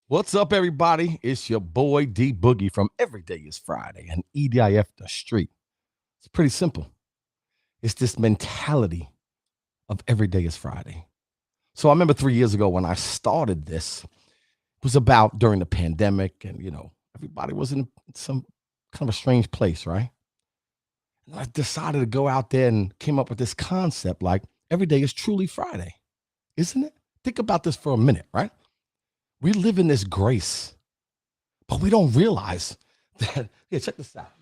What's up, everybody? It's your boy D Boogie from Every Day is Friday and EDIF the Street. It's pretty simple. It's this mentality of every day is Friday. So I remember 3 years ago when I started this, it was about during the pandemic, and everybody was in some kind of a strange place, right? And I decided to go out there and came up with this concept like every day is truly Friday, isn't it? Think about this for a minute, right? We live in this grace, but we don't realize that. Yeah, check this out.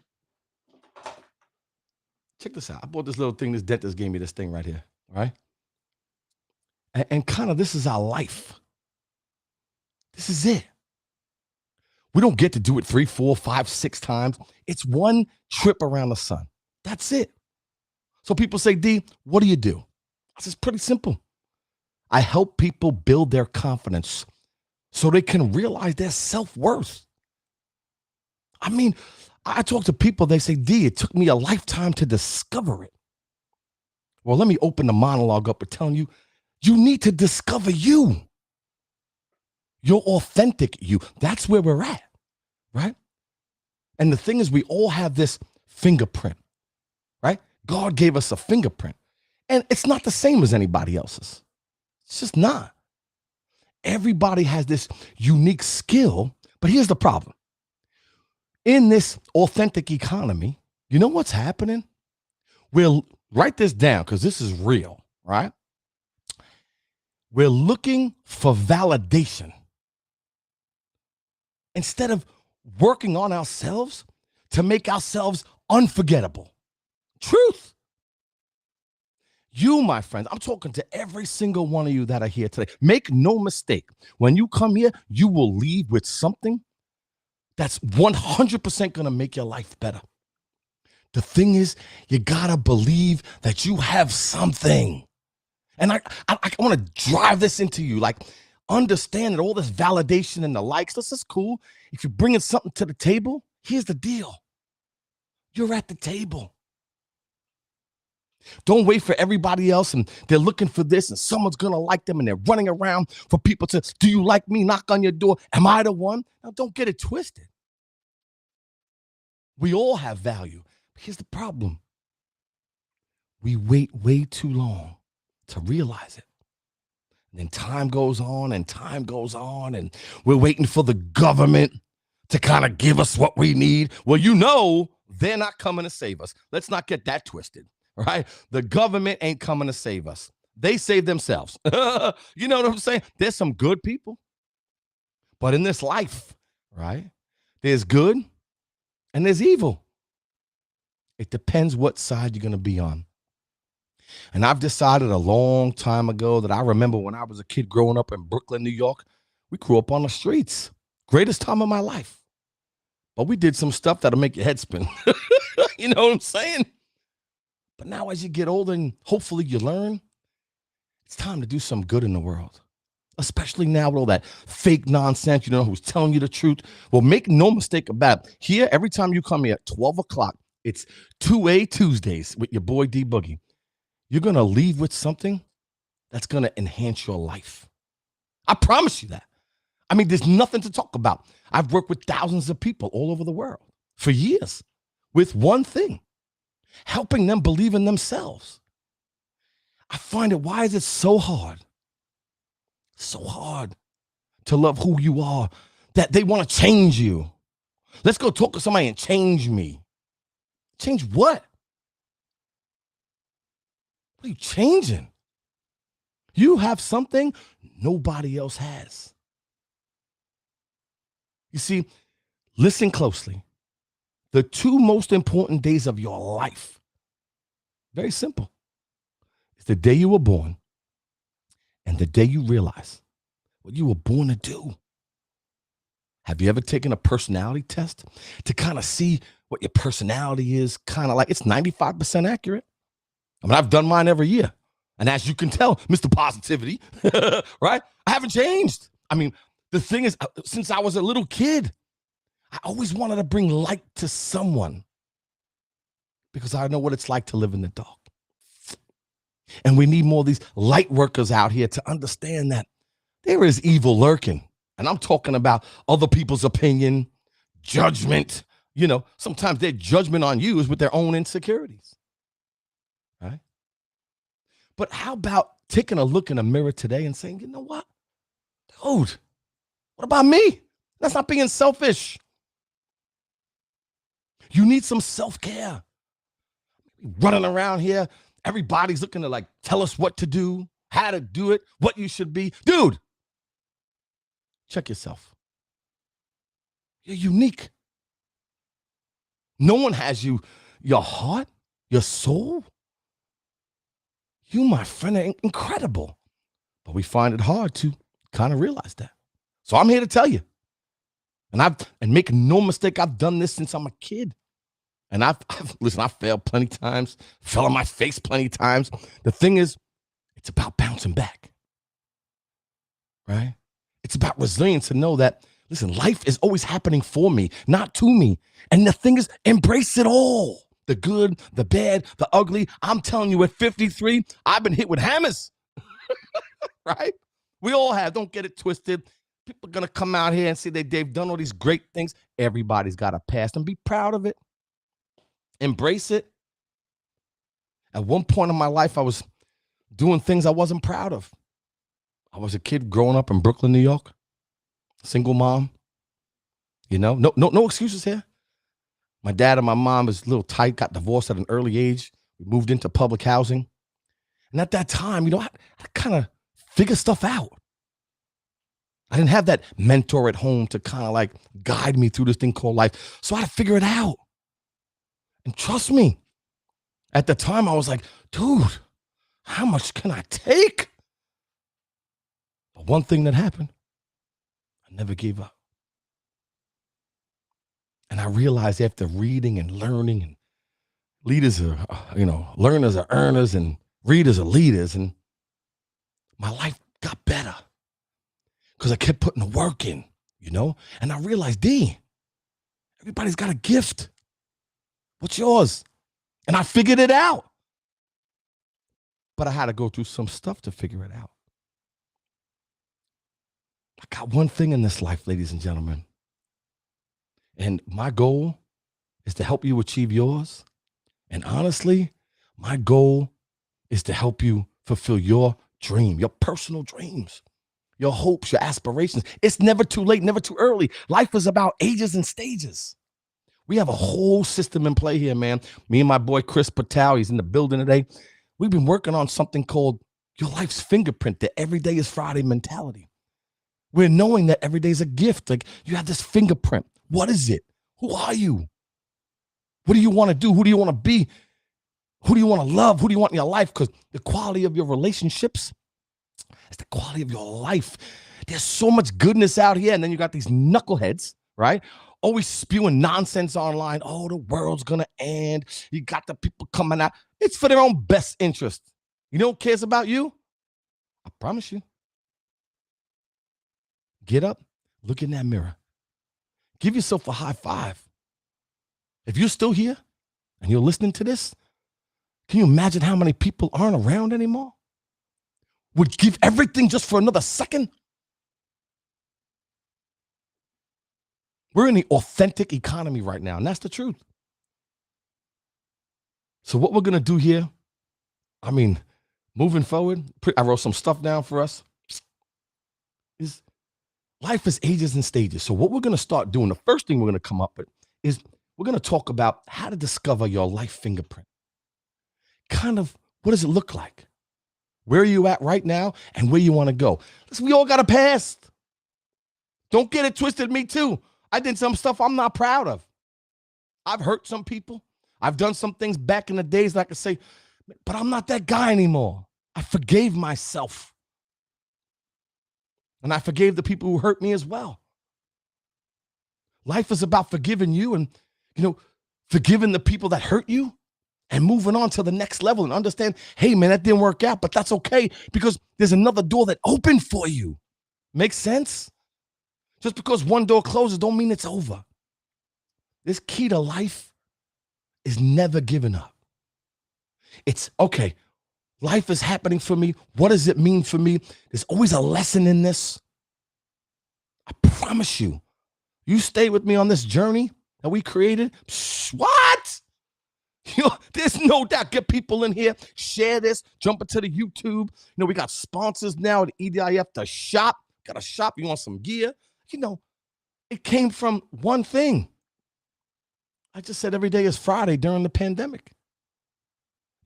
Check this out. I bought this little thing. This dentist gave me this thing right here. All right. And kind of this is our life. This is it. We don't get to do it 3, 4, 5, 6 times. It's one trip around the sun. That's it. So people say, D, what do you do? I said, it's pretty simple. I help people build their confidence so they can realize their self-worth. I mean, I talk to people, they say, D, it took me a lifetime to discover it. Well, let me open the monologue up by telling you, you need to discover you. Your authentic you. That's where we're at, right? And the thing is, we all have this fingerprint, right? God gave us a fingerprint, and it's not the same as anybody else's. It's just not. Everybody has this unique skill, but here's the problem. In this authentic economy, you know what's happening? We'll write this down because this is real, right? We're looking for validation instead of working on ourselves to make ourselves unforgettable. Truth. You, my friends, I'm talking to every single one of you that are here today. Make no mistake. When you come here, you will leave with something that's 100% going to make your life better. The thing is, you got to believe that you have something. And I want to drive this into you. Like, understand that all this validation and the likes, this is cool. If you're bringing something to the table, here's the deal. You're at the table. Don't wait for everybody else and they're looking for this and someone's going to like them and they're running around for people to, do you like me? Knock on your door. Am I the one? Now, don't get it twisted. We all have value. But here's the problem. We wait way too long to realize it. And then time goes on and we're waiting for the government to kind of give us what we need. Well, they're not coming to save us. Let's not get that twisted. Right? The government ain't coming to save us. They save themselves. You know what I'm saying? There's some good people. But in this life, right, there's good and there's evil. It depends what side you're going to be on. And I've decided a long time ago that I remember when I was a kid growing up in Brooklyn, New York, we grew up on the streets. Greatest time of my life. But we did some stuff that'll make your head spin. You know what I'm saying? But now as you get older and hopefully you learn, it's time to do some good in the world. Especially now with all that fake nonsense, who's telling you the truth. Well, make no mistake about it. Here, every time you come here at 12 o'clock, it's 2A Tuesdays with your boy D Boogie. You're going to leave with something that's going to enhance your life. I promise you that. I mean, there's nothing to talk about. I've worked with thousands of people all over the world for years with one thing. Helping them believe in themselves. I find it, why is it so hard? So hard to love who you are that they want to change you. Let's go talk to somebody and change me. Change what? What are you changing? You have something nobody else has. You see, listen closely. The 2 most important days of your life, very simple. It's the day you were born and the day you realize what you were born to do. Have you ever taken a personality test to kind of see what your personality is? Kind of like it's 95% accurate. I mean, I've done mine every year. And as you can tell, Mr. Positivity, right? I haven't changed. I mean, the thing is, since I was a little kid, I always wanted to bring light to someone because I know what it's like to live in the dark. And we need more of these light workers out here to understand that there is evil lurking. And I'm talking about other people's opinion, judgment. You know, sometimes their judgment on you is with their own insecurities. Right? But how about taking a look in the mirror today and saying, you know what? Dude, what about me? That's not being selfish. You need some self-care. Running around here, everybody's looking to like tell us what to do, how to do it, what you should be. Dude, check yourself. You're unique. No one has you, your heart, your soul. You, my friend, are incredible. But we find it hard to kind of realize that. So I'm here to tell you. And make no mistake, I've done this since I'm a kid. And I've listen, I failed plenty times, fell on my face plenty times. The thing is, it's about bouncing back. Right? It's about resilience to know that, listen, life is always happening for me, not to me. And the thing is, embrace it all. The good, the bad, the ugly. I'm telling you, at 53, I've been hit with hammers. Right? We all have. Don't get it twisted. People are going to come out here and say they've done all these great things. Everybody's got a past, and be proud of it. Embrace it. At one point in my life, I was doing things I wasn't proud of. I was a kid growing up in Brooklyn, New York, single mom. You know, no excuses here. My dad and my mom was a little tight, got divorced at an early age. We moved into public housing. And at that time, you know, I kind of figure stuff out. I didn't have that mentor at home to kind of like guide me through this thing called life. So I had to figure it out. And trust me, at the time I was like, dude, how much can I take? But one thing that happened, I never gave up. And I realized after reading and learning, and leaders are, learners are earners and readers are leaders. And my life got better because I kept putting the work in, you know? And I realized, everybody's got a gift. What's yours? And I figured it out. But I had to go through some stuff to figure it out. I got one thing in this life, ladies and gentlemen. And my goal is to help you achieve yours. And honestly, my goal is to help you fulfill your dream, your personal dreams, your hopes, your aspirations. It's never too late, never too early. Life is about ages and stages. We have a whole system in play here, man. Me and my boy, Chris Patel, he's in the building today. We've been working on something called your life's fingerprint, the every day is Friday mentality. We're knowing that every day is a gift. Like you have this fingerprint. What is it? Who are you? What do you want to do? Who do you want to be? Who do you want to love? Who do you want in your life? Because the quality of your relationships is the quality of your life. There's so much goodness out here. And then you got these knuckleheads, right? Always spewing nonsense online. Oh, the world's going to end. You got the people coming out. It's for their own best interest. You know who cares about you? I promise you. Get up, look in that mirror. Give yourself a high five. If you're still here and you're listening to this, can you imagine how many people aren't around anymore? Would give everything just for another second? We're in the authentic economy right now, and that's the truth. So what we're going to do here, moving forward, I wrote some stuff down for us, is life is ages and stages. So what we're going to start doing, the first thing we're going to come up with is we're going to talk about how to discover your life fingerprint. Kind of, what does it look like? Where are you at right now and where you want to go? Listen, we all got a past. Don't get it twisted, me too. I did some stuff I'm not proud of. I've hurt some people. I've done some things back in the days that I could say, but I'm not that guy anymore. I forgave myself. And I forgave the people who hurt me as well. Life is about forgiving you and, forgiving the people that hurt you and moving on to the next level and understand, hey, man, that didn't work out, but that's okay because there's another door that opened for you. Makes sense? Just because one door closes don't mean it's over. This key to life is never giving up. It's, okay, life is happening for me. What does it mean for me? There's always a lesson in this. I promise you, you stay with me on this journey that we created. What? There's no doubt. Get people in here, share this, jump into the YouTube. We got sponsors now at EDIF to shop. Got a shop, you want some gear? It came from one thing. I just said every day is Friday during the pandemic.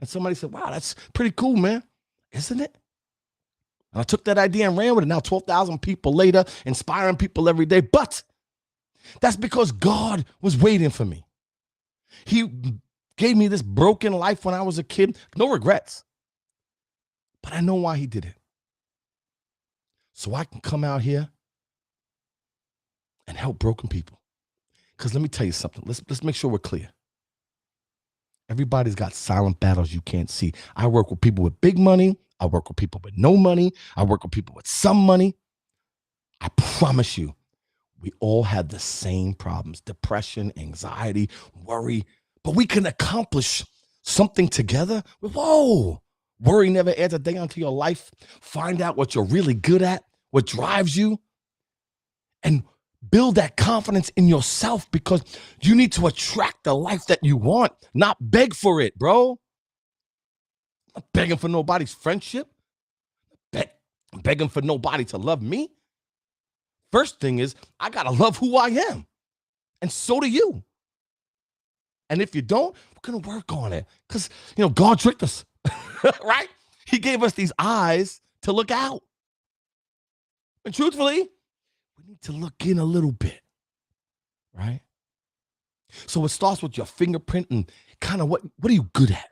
And somebody said, wow, that's pretty cool, man. Isn't it? And I took that idea and ran with it. Now 12,000 people later, inspiring people every day. But that's because God was waiting for me. He gave me this broken life when I was a kid. No regrets. But I know why he did it. So I can come out here and help broken people. Because let me tell you something. Let's make sure we're clear. Everybody's got silent battles you can't see. I work with people with big money. I work with people with no money. I work with people with some money. I promise you, we all have the same problems: depression, anxiety, worry. But we can accomplish something together. Whoa. Worry never adds a day onto your life. Find out what you're really good at, what drives you, and build that confidence in yourself, because you need to attract the life that you want, not beg for it, bro. I'm not begging for nobody's friendship. I'm begging for nobody to love me. First thing is, I got to love who I am. And so do you. And if you don't, we're going to work on it. Because, God tricked us, right? He gave us these eyes to look out. And truthfully, we need to look in a little bit, right? So it starts with your fingerprint and kind of what are you good at?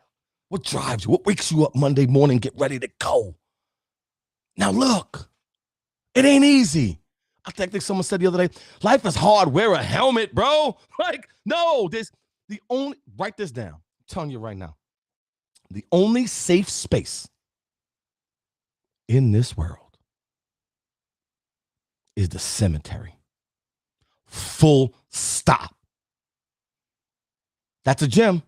What drives you? What wakes you up Monday morning, get ready to go? Now look, it ain't easy. I think someone said the other day, life is hard, wear a helmet, bro. No, write this down. I'm telling you right now, the only safe space in this world is the cemetery. Full stop. That's a gem.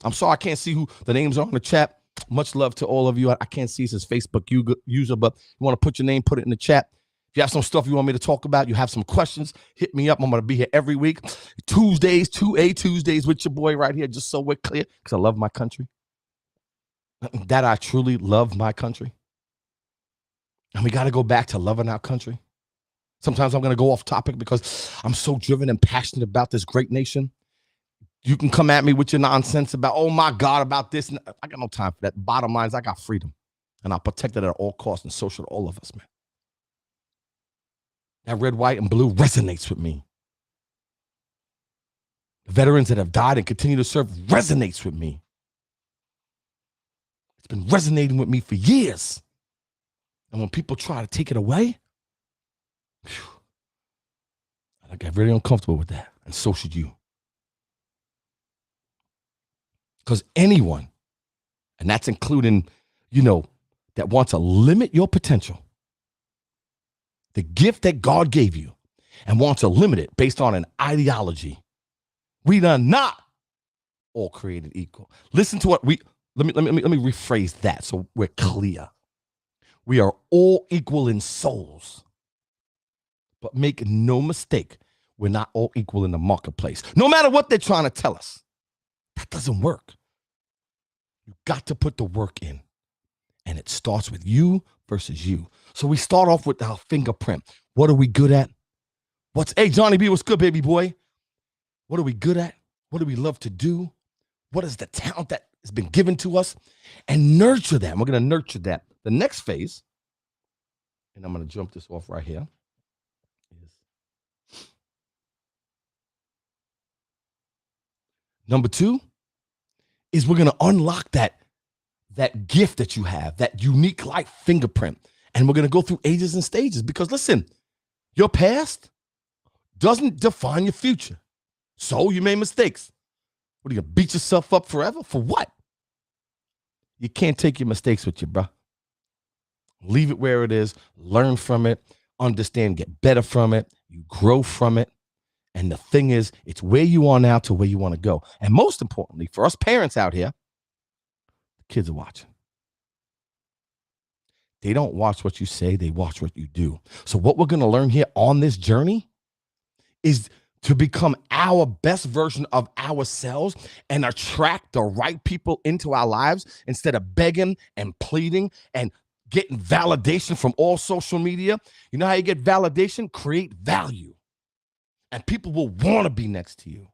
I'm sorry I can't see who the names are on the chat. Much love to all of you. I can't see his Facebook user, but you want to put your name, put it in the chat. If you have some stuff you want me to talk about, you have some questions, hit me up. I'm going to be here every week. Tuesdays, 2A Tuesdays with your boy right here, just so we're clear, because I love my country. That I truly love my country. And we got to go back to loving our country. Sometimes I'm going to go off topic because I'm so driven and passionate about this great nation. You can come at me with your nonsense about, oh my God, about this. I got no time for that. Bottom line is I got freedom, and I'll protect it at all costs, and so should all of us, man. That red, white, and blue resonates with me. The veterans that have died and continue to serve resonates with me. It's been resonating with me for years. And when people try to take it away, I get really uncomfortable with that. And so should you. Because anyone, and that's including, that wants to limit your potential, the gift that God gave you, and wants to limit it based on an ideology, we are not all created equal. Listen to what let me rephrase that so we're clear. We are all equal in souls. But make no mistake, we're not all equal in the marketplace. No matter what they're trying to tell us. That doesn't work. You got to put the work in. And it starts with you versus you. So we start off with our fingerprint. What are we good at? Hey, Johnny B, what's good, baby boy? What are we good at? What do we love to do? What is the talent that has been given to us? And nurture that. We're going to nurture that. The next phase, and I'm going to jump this off right here, is number 2 is we're going to unlock that gift that you have, that unique life fingerprint. And we're going to go through ages and stages because, listen, your past doesn't define your future. So you made mistakes. What, are you going to beat yourself up forever? For what? You can't take your mistakes with you, bro. Leave it where it is. Learn from it. Understand, get better from it. You grow from it. And the thing is, it's where you are now to where you want to go. And most importantly, for us parents out here, the kids are watching. They don't watch what you say. They watch what you do. So what we're going to learn here on this journey is to become our best version of ourselves and attract the right people into our lives instead of begging and pleading and getting validation from all social media. You know how you get validation? Create value. And people will want to be next to you.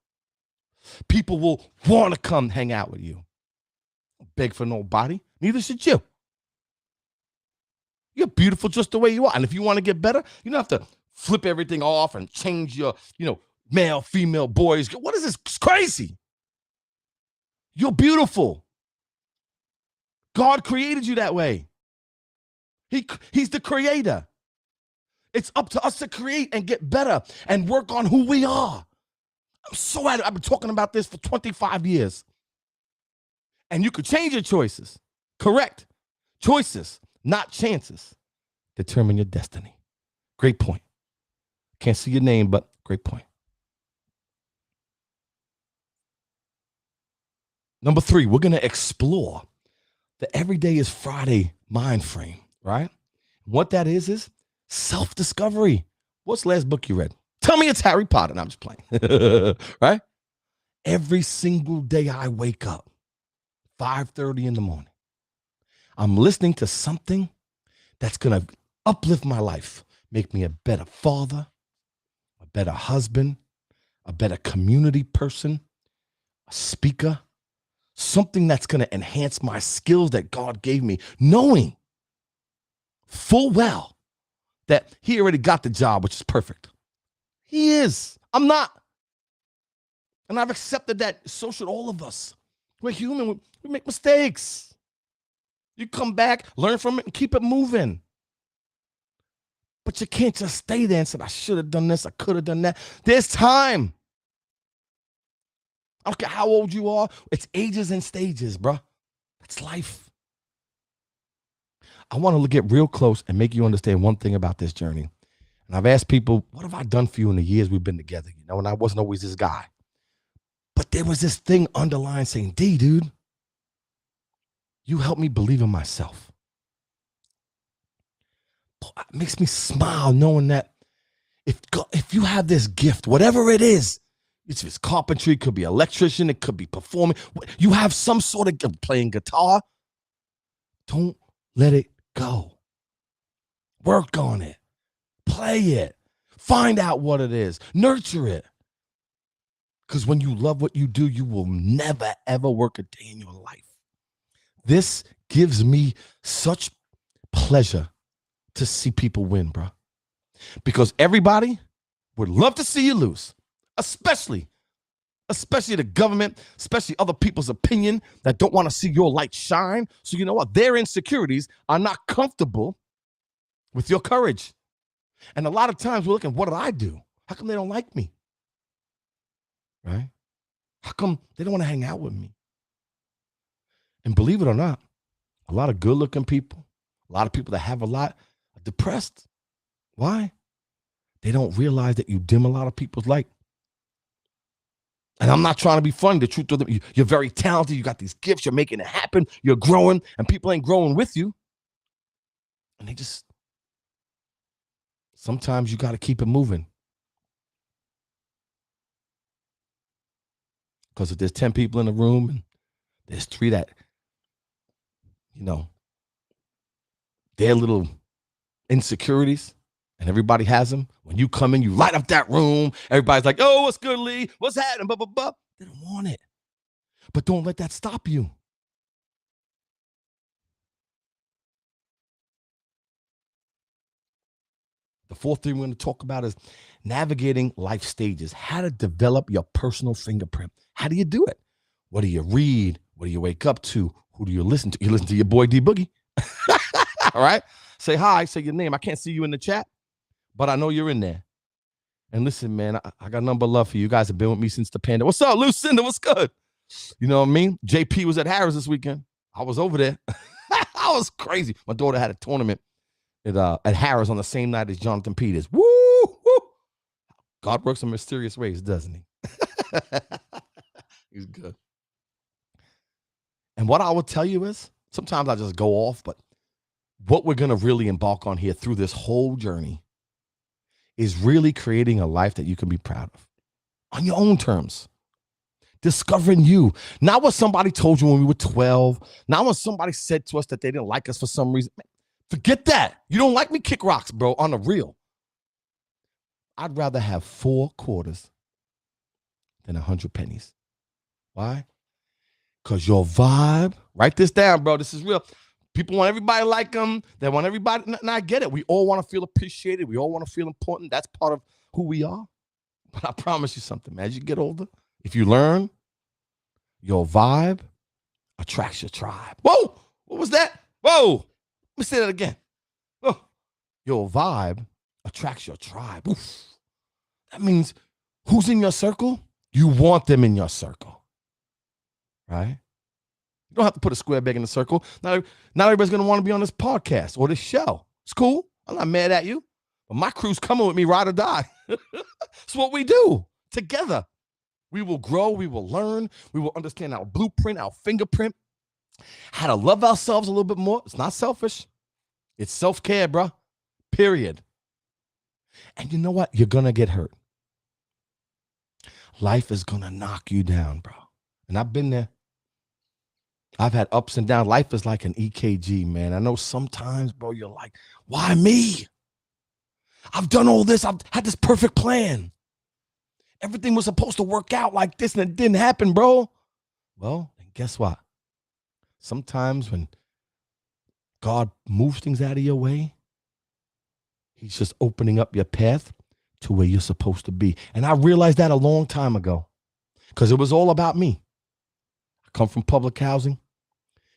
People will want to come hang out with you. Don't beg for nobody. Neither should you. You're beautiful just the way you are. And if you want to get better, you don't have to flip everything off and change your, male, female, boys. What is this? It's crazy. You're beautiful. God created you that way. He's the creator. It's up to us to create and get better and work on who we are. I'm so at it. I've been talking about this for 25 years. And you could change your choices. Correct. Choices, not chances, determine your destiny. Great point. Can't see your name, but great point. Number 3, we're going to explore the everyday is Friday mind frame, right? What that is self-discovery. What's the last book you read? Tell me it's Harry Potter. No, I'm just playing, right? Every single day I wake up, 5:30 in the morning, I'm listening to something that's going to uplift my life, make me a better father, a better husband, a better community person, a speaker, something that's going to enhance my skills that God gave me, knowing full well that he already got the job, which is perfect. He is. I'm not. And I've accepted that. So should all of us. We're human. We make mistakes. You come back, learn from it, and keep it moving. But you can't just stay there and say, I should have done this, I could have done that. There's time. I don't care how old you are. It's ages and stages, bro. That's life. I want to get real close and make you understand one thing about this journey. And I've asked people, what have I done for you in the years we've been together? And I wasn't always this guy. But there was this thing underlying saying, D, dude, you helped me believe in myself. It makes me smile knowing that if you have this gift, whatever it is, it's carpentry, it could be electrician, it could be performing. You have some sort of playing guitar. Don't let it go. Work on it. Play it. Find out what it is. Nurture it. Because when you love what you do, you will never, ever work a day in your life. This gives me such pleasure to see people win, bro. Because everybody would love to see you lose, especially the government, especially other people's opinion that don't want to see your light shine. So you know what? Their insecurities are not comfortable with your courage. And a lot of times we're looking, what did I do? How come they don't like me? Right? How come they don't want to hang out with me? And believe it or not, a lot of good-looking people, a lot of people that have a lot, are depressed. Why? They don't realize that you dim a lot of people's light. And I'm not trying to be funny. The truth of them, you're very talented. You got these gifts. You're making it happen. You're growing, and people ain't growing with you. And they just, sometimes you got to keep it moving. Because if there's 10 people in the room and there's 3 that, their little insecurities, and everybody has them. When you come in, you light up that room. Everybody's like, oh, what's good, Lee? What's happening? Blah, blah, blah. They don't want it. But don't let that stop you. The 4th thing we're going to talk about is navigating life stages, how to develop your personal fingerprint. How do you do it? What do you read? What do you wake up to? Who do you listen to? You listen to your boy D Boogie. All right? Say hi, say your name. I can't see you in the chat, but I know you're in there. And listen, man, I got nothing but love for you. You guys have been with me since the pandemic. What's up, Lucinda? What's good? You know what I mean? JP was at Harris this weekend. I was over there. I was crazy. My daughter had a tournament at Harris on the same night as Jonathan Peters. Woo! Woo! God works in mysterious ways, doesn't he? He's good. And what I will tell you is, sometimes I just go off, but what we're going to really embark on here through this whole journey is really creating a life that you can be proud of on your own terms. Discovering you, not what somebody told you when we were 12, not what somebody said to us that they didn't like us for some reason. Forget that. You don't like me, kick rocks, bro, on the real. I'd rather have 4 quarters than 100 pennies. Why? Because your vibe, write this down, bro. This is real. People want everybody like them. They want everybody. And I get it. We all want to feel appreciated. We all want to feel important. That's part of who we are. But I promise you something, man. As you get older, if you learn, your vibe attracts your tribe. Whoa! What was that? Whoa! Let me say that again. Oh, your vibe attracts your tribe. Oof. That means who's in your circle? You want them in your circle, right? You don't have to put a square peg in the circle. Not everybody's going to want to be on this podcast or this show. It's cool. I'm not mad at you. But my crew's coming with me, ride or die. It's what we do together. We will grow. We will learn. We will understand our blueprint, our fingerprint, how to love ourselves a little bit more. It's not selfish. It's self-care, bro. Period. And you know what? You're going to get hurt. Life is going to knock you down, bro. And I've been there. I've had ups and downs. Life is like an EKG, man. I know sometimes, bro, you're like, why me? I've done all this. I've had this perfect plan. Everything was supposed to work out like this and it didn't happen, bro. Well, guess what? Sometimes when God moves things out of your way, he's just opening up your path to where you're supposed to be. And I realized that a long time ago because it was all about me. I come from public housing.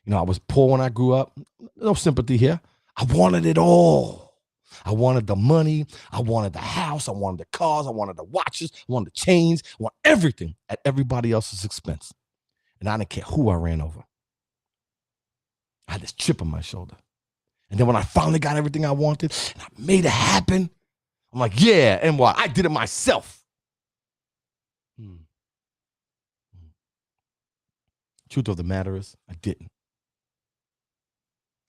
You know, I was poor when I grew up. No sympathy here. I wanted it all. I wanted the money. I wanted the house. I wanted the cars. I wanted the watches. I wanted the chains. I wanted everything at everybody else's expense. And I didn't care who I ran over. I had this chip on my shoulder. And then when I finally got everything I wanted and I made it happen, I'm like, yeah, and what? I did it myself. Truth of the matter is, I didn't.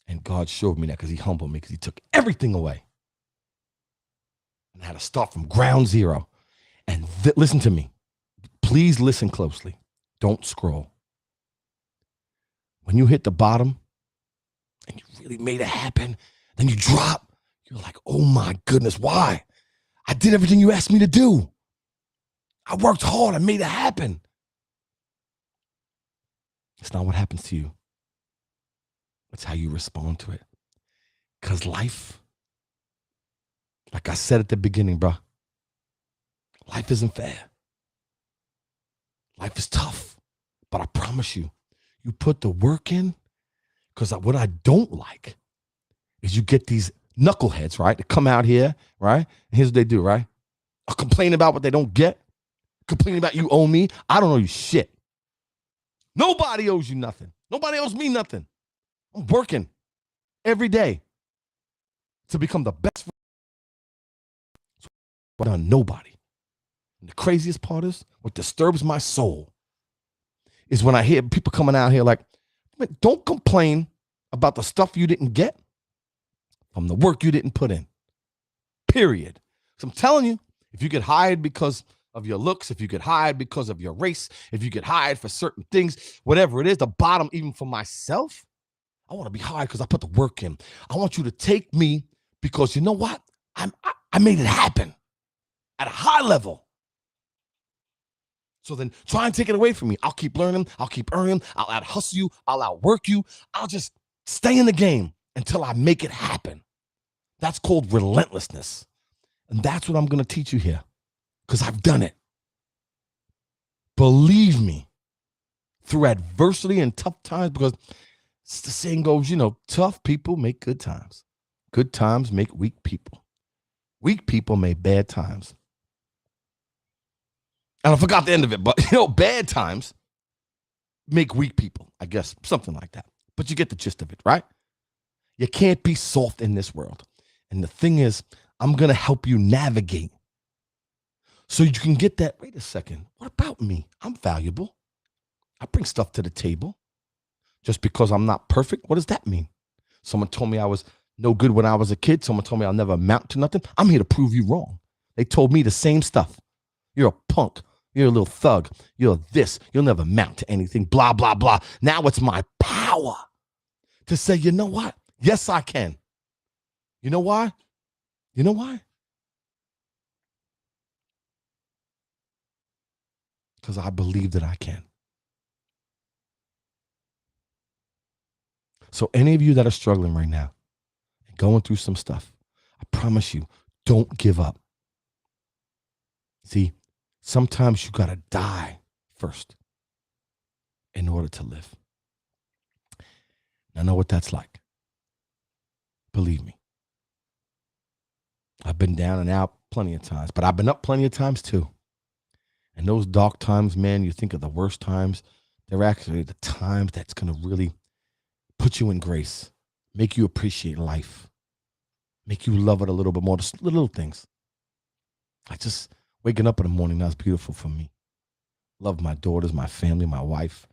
And God showed me that because he humbled me because he took everything away. And I had to start from ground zero. And listen to me. Please listen closely. Don't scroll. When you hit the bottom and you really made it happen, then you drop, you're like, oh my goodness, why? I did everything you asked me to do. I worked hard. I made it happen. It's not what happens to you. It's how you respond to it. Because life, like I said at the beginning, bro, life isn't fair. Life is tough. But I promise you, you put the work in, because what I don't like is you get these knuckleheads, right? They come out here, right? And here's what they do, right? I'll complain about what they don't get. Complain about you owe me. I don't owe you shit. Nobody owes you nothing. Nobody owes me nothing. I'm working every day to become the best. But on nobody. And the craziest part is, what disturbs my soul is when I hear people coming out here like, don't complain about the stuff you didn't get from the work you didn't put in. Period. So I'm telling you, if you get hired because of your looks, if you get hired because of your race, if you get hired for certain things, whatever it is, the bottom, even for myself, I want to be hired because I put the work in. I want you to take me because you know what? I made it happen at a high level. So then try and take it away from me. I'll keep learning. I'll keep earning. I'll out-hustle you. I'll outwork you. I'll just stay in the game until I make it happen. That's called relentlessness. And that's what I'm going to teach you here because I've done it. Believe me, through adversity and tough times, because the saying goes, you know, tough people make good times. Good times make weak people. Weak people make bad times. And I forgot the end of it, but bad times make weak people, I guess, something like that. But you get the gist of it, right? You can't be soft in this world. And the thing is, I'm going to help you navigate so you can get that. Wait a second. What about me? I'm valuable. I bring stuff to the table. Just because I'm not perfect, what does that mean? Someone told me I was no good when I was a kid. Someone told me I'll never amount to nothing. I'm here to prove you wrong. They told me the same stuff. You're a punk. You're a little thug. You're this. You'll never amount to anything. Blah, blah, blah. Now it's my power to say, you know what? Yes, I can. You know why? You know why? Because I believe that I can. So any of you that are struggling right now, going through some stuff, I promise you, don't give up. See, sometimes you got to die first in order to live. I know what that's like. Believe me. I've been down and out plenty of times, but I've been up plenty of times too. And those dark times, man, you think of the worst times, they're actually the times that's going to really put you in grace, make you appreciate life, make you love it a little bit more. The little things. I just waking up in the morning, that's beautiful for me. Love my daughters, my family, my wife.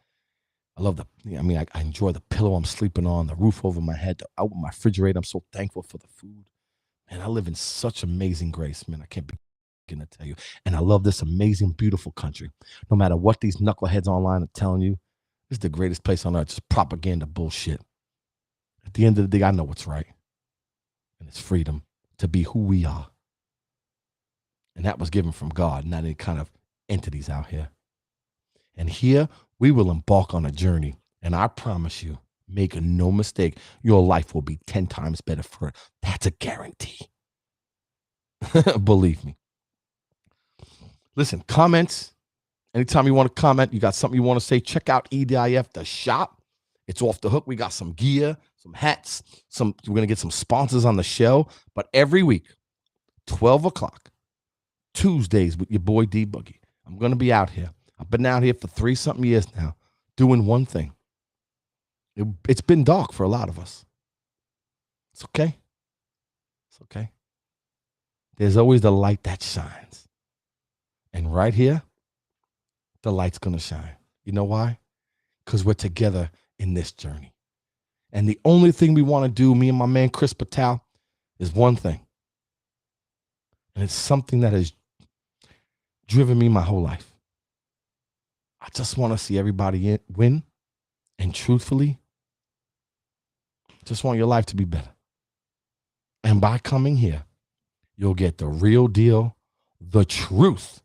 I love I enjoy the pillow I'm sleeping on, the roof over my head, out with my refrigerator. I'm so thankful for the food. Man, I live in such amazing grace, man. I can't begin to tell you. And I love this amazing, beautiful country. No matter what these knuckleheads online are telling you, this is the greatest place on earth. Just propaganda bullshit. At the end of the day, I know what's right. And it's freedom to be who we are. And that was given from God, not any kind of entities out here. And here we will embark on a journey. And I promise you, make no mistake, your life will be 10 times better for it. That's a guarantee. Believe me. Listen, comments. Anytime you want to comment, you got something you want to say, check out EDIF, the shop. It's off the hook. We got some gear, some hats, we're going to get some sponsors on the show. But every week, 12 o'clock, Tuesdays with your boy D Boogie. I'm going to be out here. I've been out here for 3-something years now, doing one thing. It's been dark for a lot of us. It's okay. It's okay. There's always the light that shines. And right here, the light's going to shine. You know why? Because we're together in this journey. And the only thing we want to do, me and my man Chris Patel, is one thing. And it's something that has driven me my whole life. I just want to see everybody win. And truthfully, just want your life to be better. And by coming here, you'll get the real deal, the truth.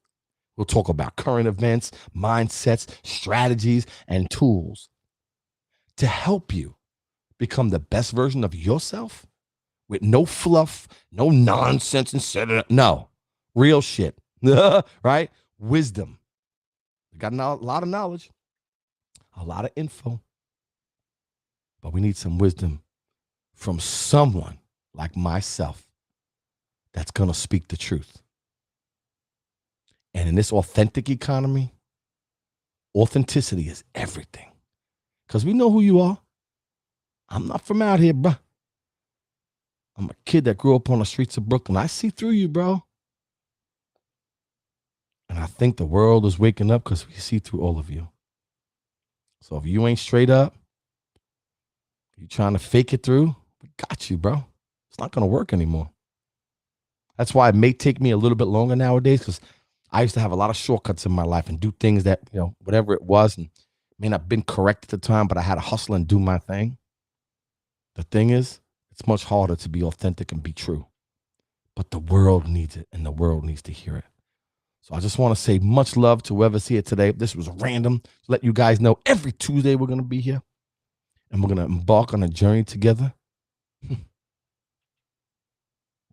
We'll talk about current events, mindsets, strategies, and tools to help you become the best version of yourself with no fluff, no nonsense, and no, real shit, right? Wisdom. We got a lot of knowledge, a lot of info, but we need some wisdom from someone like myself that's going to speak the truth. And in this authentic economy, authenticity is everything. Because we know who you are. I'm not from out here, bro. I'm a kid that grew up on the streets of Brooklyn. I see through you, bro. And I think the world is waking up because we see through all of you. So if you ain't straight up, you trying to fake it through, we got you, bro. It's not going to work anymore. That's why it may take me a little bit longer nowadays, because I used to have a lot of shortcuts in my life and do things that, whatever it was, and may not have been correct at the time, but I had to hustle and do my thing. The thing is, it's much harder to be authentic and be true. But the world needs it, and the world needs to hear it. So I just want to say much love to whoever's here today. This was random. Let you guys know every Tuesday we're going to be here, and we're going to embark on a journey together.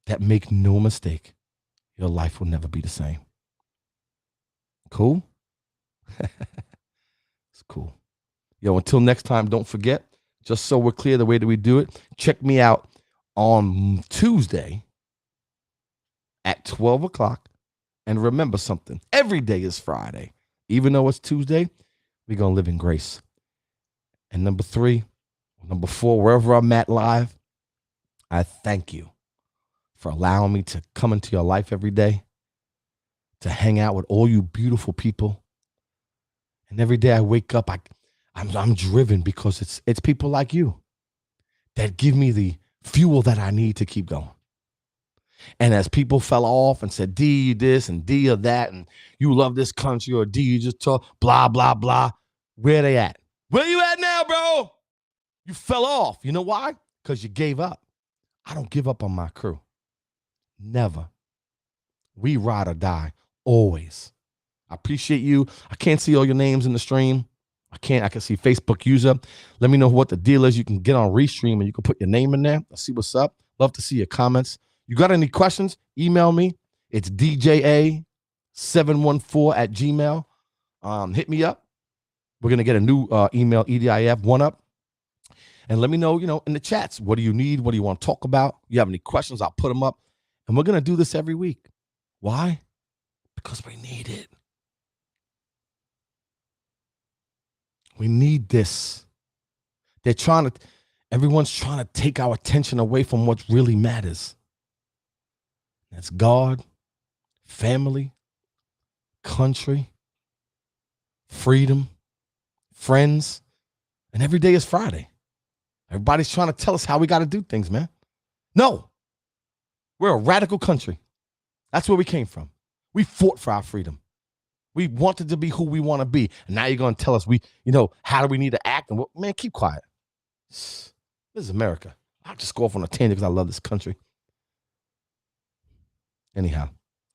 That, make no mistake, your life will never be the same. Cool? It's cool. Yo, until next time, don't forget, just so we're clear the way that we do it, check me out on Tuesday at 12 o'clock And remember something. Every day is Friday. Even though it's Tuesday, we're going to live in grace. And number 3, number 4, wherever I'm at live, I thank you for allowing me to come into your life every day, to hang out with all you beautiful people. And every day I wake up, I'm driven because it's people like you that give me the fuel that I need to keep going. And as people fell off and said, D, you this and D, or that, and you love this country, or D, you just talk, blah, blah, blah. Where they at? Where you at now, bro? You fell off. You know why? Because you gave up. I don't give up on my crew. Never. We ride or die, always. I appreciate you. I can't see all your names in the stream. I can see Facebook user. Let me know what the deal is. You can get on Restream and you can put your name in there. I'll see what's up. Love to see your comments. You got any questions? Email me. It's dja714@gmail. Hit me up. We're going to get a new email, EDIF, one up. And let me know, in the chats, what do you need? What do you want to talk about? You have any questions? I'll put them up. And we're going to do this every week. Why? Because we need it. We need this. Everyone's trying to take our attention away from what really matters. That's God, family, country, freedom, friends, and every day is Friday. Everybody's trying to tell us how we got to do things, man. No, we're a radical country. That's where we came from. We fought for our freedom. We wanted to be who we want to be. And now you're going to tell us how do we need to act? And man, keep quiet. This is America. I'll just go off on a tangent because I love this country. Anyhow,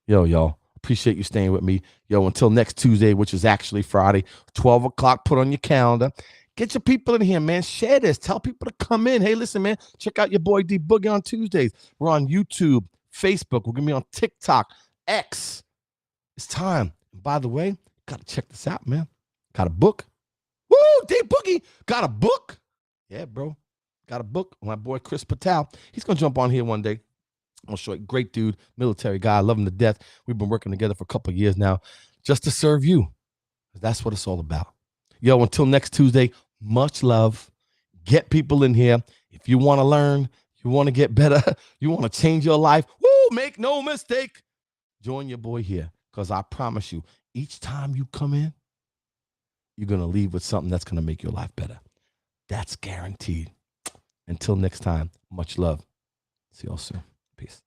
y'all, appreciate you staying with me. Until next Tuesday, which is actually Friday, 12 o'clock, put on your calendar. Get your people in here, man. Share this. Tell people to come in. Hey, listen, man, check out your boy D Boogie on Tuesdays. We're on YouTube, Facebook. We're going to be on TikTok, X. It's time. And by the way, got to check this out, man. Got a book. Woo, D Boogie. Got a book. Yeah, bro. Got a book. My boy Chris Patel. He's going to jump on here one day. I'm show you. Great dude, military guy. I love him to death. We've been working together for a couple of years now just to serve you. That's what it's all about. Until next Tuesday, much love. Get people in here. If you want to learn, you want to get better, you want to change your life, make no mistake, join your boy here because I promise you, each time you come in, you're going to leave with something that's going to make your life better. That's guaranteed. Until next time, much love. See y'all soon. Peace.